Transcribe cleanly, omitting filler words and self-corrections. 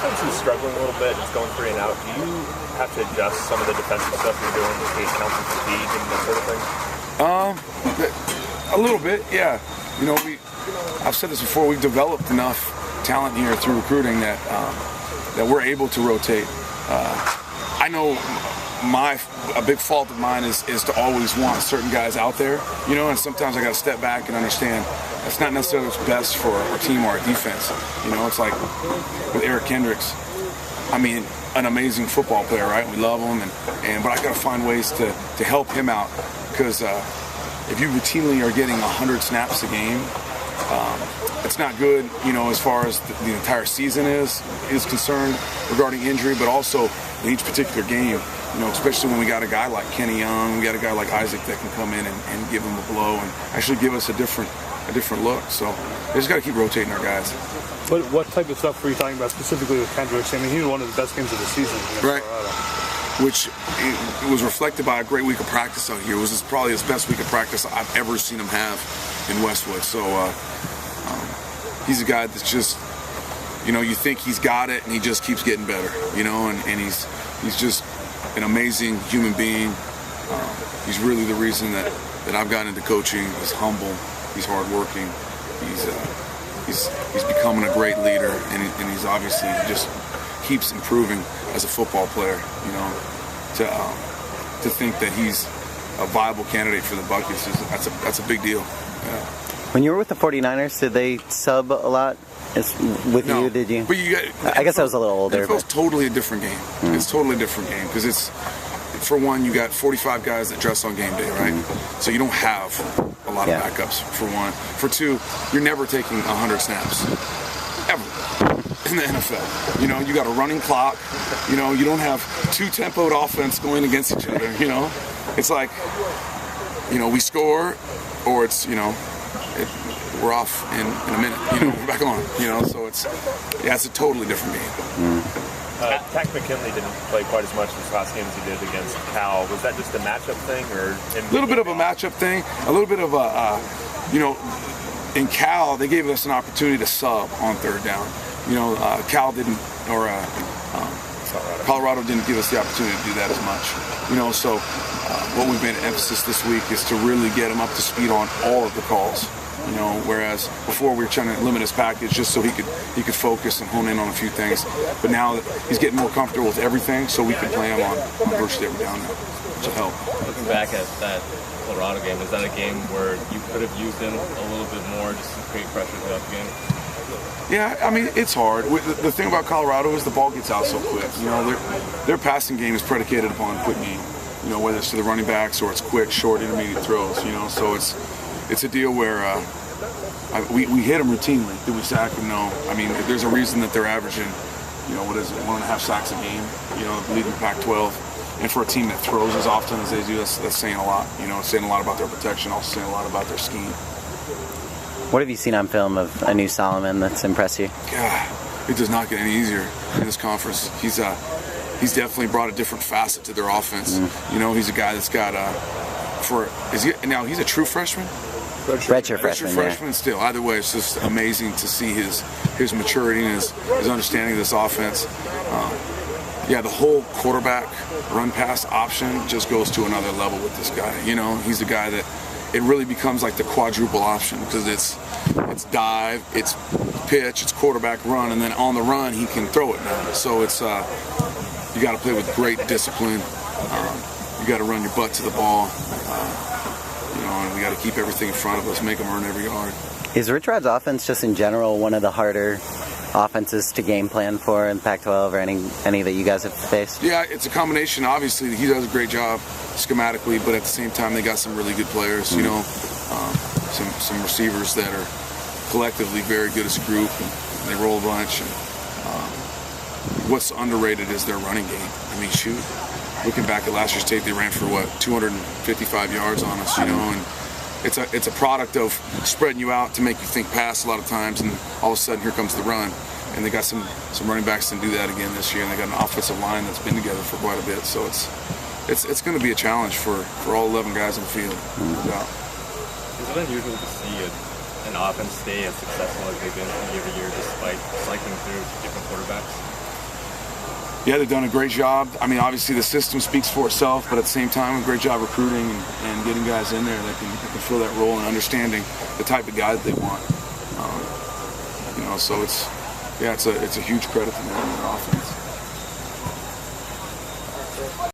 offense is struggling a little bit, it's going 3 and out, do you have to adjust some of the defensive stuff you're doing to account for fatigue and that sort of thing? A little bit, yeah. You know, I've said this before, we've developed enough talent here through recruiting that we're able to rotate. I know a big fault of mine is to always want certain guys out there, you know, and sometimes I got to step back and understand that's not necessarily what's best for our team or our defense. You know, it's like with Eric Kendricks. I mean, an amazing football player, right? We love him, but I got to find ways to help him out because if you routinely are getting 100 snaps a game, it's not good, you know, as far as the entire season is concerned regarding injury, but also in each particular game, you know, especially when we got a guy like Kenny Young, we got a guy like Isaac that can come in and give him a blow and actually give us a different look. So we just got to keep rotating our guys. What type of stuff were you talking about specifically with Kendricks? I mean, he was one of the best games of the season against Colorado. Which it was reflected by a great week of practice out here. It was probably his best week of practice I've ever seen him have in Westwood. So he's a guy that's just, you know, you think he's got it and he just keeps getting better, you know, and he's just an amazing human being. He's really the reason that I've gotten into coaching. He's humble, he's hardworking, he's becoming a great leader, and he's obviously just keeps improving as a football player, you know. To think that he's a viable candidate for the Buckets, that's a big deal. Yeah. When you were with the 49ers, did they sub a lot? No, you, did you? But I guess I was a little older. It's totally a different game. It's totally a different game because it's, for one, you got 45 guys that dress on game day, right? So you don't have a lot of backups, for one. For two, you're never taking 100 snaps, ever, in the NFL. You know, you got a running clock. You know, you don't have two tempoed offense going against each other, you know. It's like, you know, we score, or it's, you know, we're off in a minute, you know, we're back on, you know, so it's a totally different game. Tack McKinley didn't play quite as much this last game as he did against Cal. Was that just a matchup thing, or? A little bit of a matchup thing, a little bit of a, you know, in Cal, they gave us an opportunity to sub on third down. You know, Cal didn't, or Colorado didn't give us the opportunity to do that as much. You know, so what we've made an emphasis this week is to really get him up to speed on all of the calls. You know, whereas before we were trying to limit his package just so he could focus and hone in on a few things. But now he's getting more comfortable with everything, so we can play him on virtually every down now, which will help. Looking back at that Colorado game, is that a game where you could have used him a little bit more just to create pressure throughout the game? Yeah, I mean, it's hard. The thing about Colorado is the ball gets out so quick. You know, their passing game is predicated upon quick game. You know, whether it's to the running backs or it's quick, short, intermediate throws. You know, so it's a deal where we hit them routinely. Did we sack them? No. I mean, there's a reason that they're averaging, you know, 1.5 sacks a game. You know, leading Pac-12. And for a team that throws as often as they do, that's saying a lot. You know, it's saying a lot about their protection, also saying a lot about their scheme. What have you seen on film of Anu Solomon that's impressed you? God, it does not get any easier in this conference. He's definitely brought a different facet to their offense. You know, he's a guy that's got he's a true freshman? Redshirt freshman still. Either way, it's just amazing to see his maturity and his understanding of this offense. The whole quarterback run-pass option just goes to another level with this guy. You know, he's a guy that it really becomes like the quadruple option because it's dive, it's pitch, it's quarterback run, and then on the run he can throw it now. So it's you got to play with great discipline. You got to run your butt to the ball. You know, and we got to keep everything in front of us, make them earn every yard. Is Rich Rod's offense just in general one of the harder offenses to game plan for in Pac-12 or any that you guys have faced? Yeah, it's a combination. Obviously, he does a great job schematically, but at the same time, they got some really good players. You know, some receivers that are collectively very good as a group, and they roll a bunch. And what's underrated is their running game. I mean, shoot, looking back at last year's tape, they ran for 255 yards on us. You know, and it's a product of spreading you out to make you think pass a lot of times, and all of a sudden here comes the run. And they got some running backs to do that again this year, and they got an offensive line that's been together for quite a bit. So it's going to be a challenge for all 11 guys on the field. No doubt. Is it unusual to see an offense stay as successful as they've been year to year despite cycling through different quarterbacks? yeah, they've done a great job. I mean, obviously the system speaks for itself, but at the same time, a great job recruiting and getting guys in there that can fill that role and understanding the type of guy that they want. You know, so it's a huge credit to them and their offense.